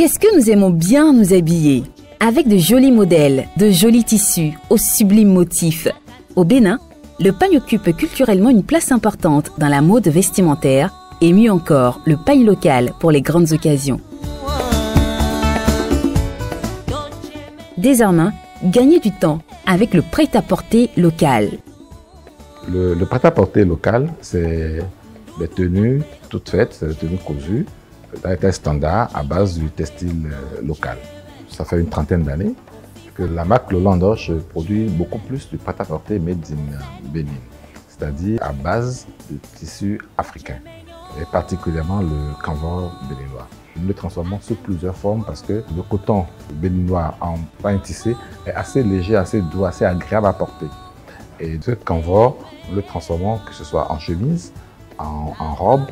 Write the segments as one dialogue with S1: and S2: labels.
S1: Qu'est-ce que nous aimons bien nous habiller? Avec de jolis modèles, de jolis tissus, aux sublimes motifs. Au Bénin, le pagne occupe culturellement une place importante dans la mode vestimentaire et mieux encore, le pagne local pour les grandes occasions. Désormais, gagnez du temps avec le prêt-à-porter local.
S2: Le prêt-à-porter local, c'est des tenues toutes faites, c'est des tenues cousues, dans les tailles standards à base du textile local. Ça fait une trentaine d'années que la marque Lolandoche produit beaucoup plus du prêt-à-porter made in Bénin, c'est-à-dire à base de tissus africains, et particulièrement le canvas béninois. Nous le transformons sous plusieurs formes parce que le coton béninois en pain tissé est assez léger, assez doux, assez agréable à porter. Et ce canvas, nous le transformons que ce soit en chemise, en robe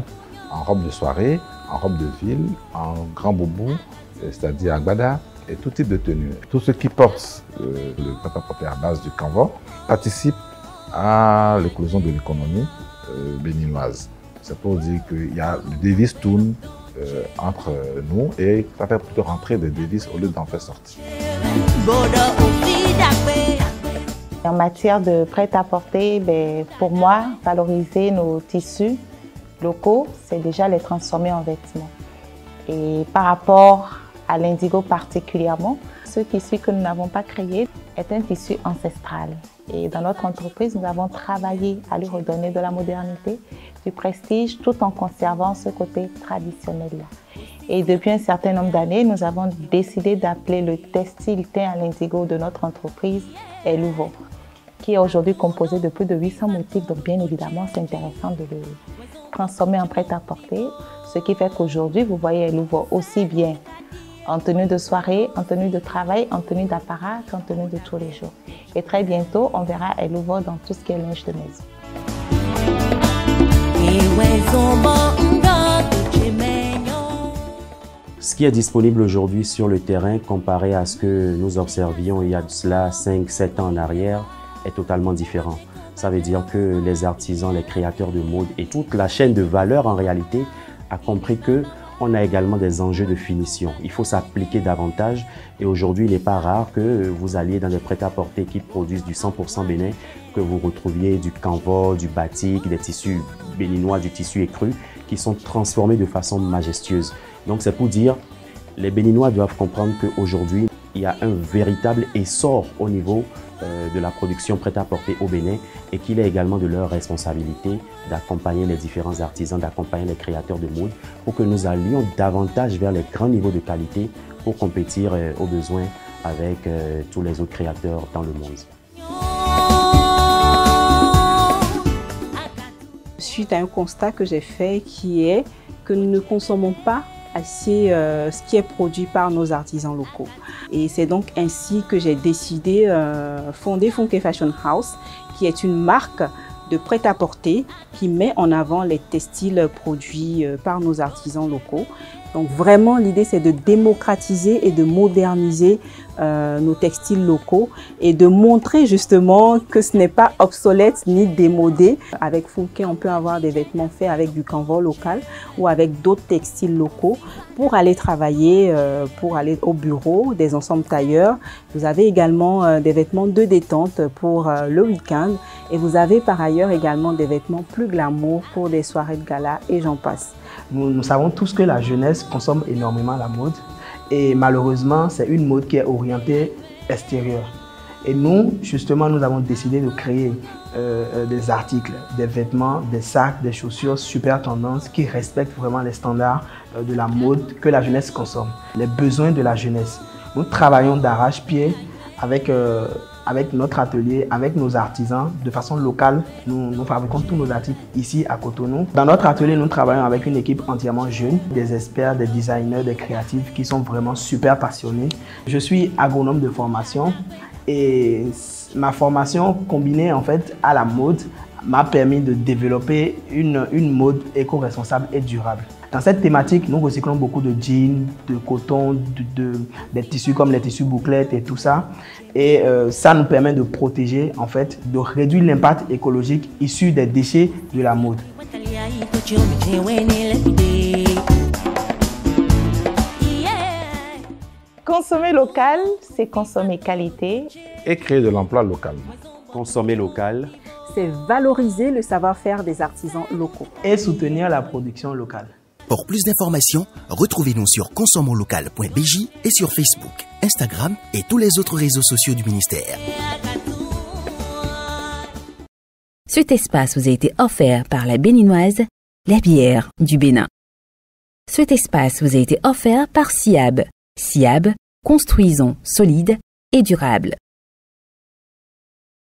S2: de soirée, en robe de ville, en grand boubou, c'est-à-dire agbada, et tout type de tenue. Tous ceux qui portent le prêt-à-porter à base du canvas participent à l'éclosion de l'économie béninoise. C'est pour dire qu'il y a le devise tourne entre nous et ça fait plutôt rentrer des devises au lieu d'en faire sortir.
S3: En matière de prêt-à-porter, pour moi, valoriser nos tissus locaux, c'est déjà les transformer en vêtements. Et par rapport à l'indigo particulièrement, ce tissu que nous n'avons pas créé est un tissu ancestral. Et dans notre entreprise, nous avons travaillé à lui redonner de la modernité, du prestige, tout en conservant ce côté traditionnel-là. Et depuis un certain nombre d'années, nous avons décidé d'appeler le textile teint à l'indigo de notre entreprise Eluvo, qui est aujourd'hui composé de plus de 800 motifs. Donc bien évidemment, c'est intéressant de le transformer en prêt-à-porter, ce qui fait qu'aujourd'hui, vous voyez Eluvo aussi bien en tenue de soirée, en tenue de travail, en tenue d'apparat qu'en tenue de tous les jours. Et très bientôt, on verra Eluvo dans tout ce qui est linge de maison.
S4: Ce qui est disponible aujourd'hui sur le terrain comparé à ce que nous observions il y a de cela 5-7 ans en arrière est totalement différent. Ça veut dire que les artisans, les créateurs de mode et toute la chaîne de valeur en réalité a compris que on a également des enjeux de finition. Il faut s'appliquer davantage et aujourd'hui, il n'est pas rare que vous alliez dans des prêt-à-porter qui produisent du 100% bénin, que vous retrouviez du canvas, du batik, des tissus béninois, du tissu écru qui sont transformés de façon majestueuse. Donc c'est pour dire, les Béninois doivent comprendre qu'aujourd'hui, il y a un véritable essor au niveau de la production prêt-à-porter au Bénin et qu'il est également de leur responsabilité d'accompagner les différents artisans, d'accompagner les créateurs de mode pour que nous allions davantage vers les grands niveaux de qualité pour compétir aux besoins avec tous les autres créateurs dans le monde.
S5: Suite à un constat que j'ai fait qui est que nous ne consommons pas assez ce qui est produit par nos artisans locaux. Et c'est donc ainsi que j'ai décidé fonder Funke Fashion House, qui est une marque de prêt-à-porter qui met en avant les textiles produits par nos artisans locaux. Donc vraiment, l'idée c'est de démocratiser et de moderniser nos textiles locaux et de montrer justement que ce n'est pas obsolète ni démodé. Avec Funke, on peut avoir des vêtements faits avec du canvas local ou avec d'autres textiles locaux pour aller travailler, pour aller au bureau, des ensembles tailleurs. Vous avez également des vêtements de détente pour le week-end et vous avez par ailleurs également des vêtements plus glamour pour des soirées de gala et j'en passe.
S6: Nous savons tous que la jeunesse consomme énormément la mode et malheureusement, c'est une mode qui est orientée extérieure. Et nous, justement, nous avons décidé de créer des articles, des vêtements, des sacs, des chaussures super tendance qui respectent vraiment les standards de la mode que la jeunesse consomme, les besoins de la jeunesse. Nous travaillons d'arrache-pied avec notre atelier, avec nos artisans, de façon locale. Nous fabriquons tous nos articles ici à Cotonou. Dans notre atelier, nous travaillons avec une équipe entièrement jeune, des experts, des designers, des créatifs qui sont vraiment super passionnés. Je suis agronome de formation et ma formation combinée en fait à la mode m'a permis de développer une mode éco-responsable et durable. Dans cette thématique, nous recyclons beaucoup de jeans, de coton, des tissus comme les tissus bouclettes et tout ça. Et ça nous permet de protéger, en fait, de réduire l'impact écologique issu des déchets de la mode.
S3: Consommer local, c'est consommer qualité.
S2: Et créer de l'emploi localement.
S4: Consommer local,
S5: c'est valoriser le savoir-faire des artisans locaux.
S6: Et soutenir la production locale.
S7: Pour plus d'informations, retrouvez-nous sur consommonlocal.bj et sur Facebook, Instagram et tous les autres réseaux sociaux du ministère.
S1: Cet espace vous a été offert par la Béninoise, la bière du Bénin. Cet espace vous a été offert par SIAB. SIAB, construisons solide et durable.